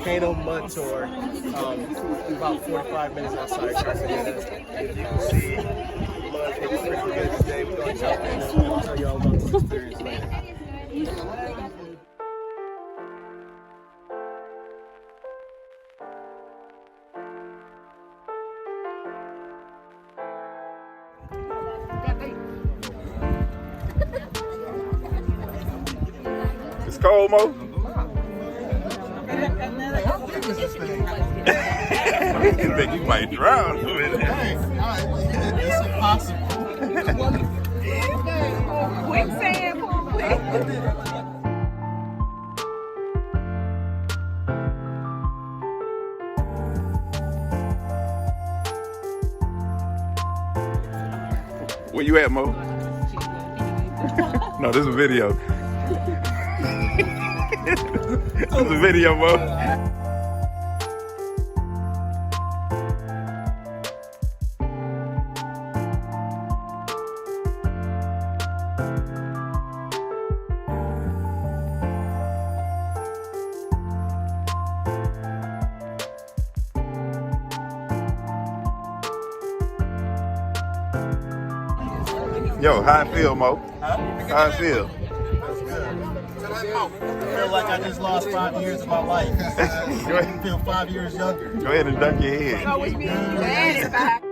volcano mud tour. About 45 minutes outside Cartagena. If you can see mud, it's pretty good today. We're going to jump in and I'll tell you all about this experience later. It's cold, Mo. You think you might drown with it? It's impossible. Quicksand, Where you at, Mo? No, this is a video. This is a video, Mo. Yo, how I feel, Mo? Huh? How I feel? I feel like I just lost 5 years of my life. I feel 5 years younger. Go ahead and dunk your head. So we be glad about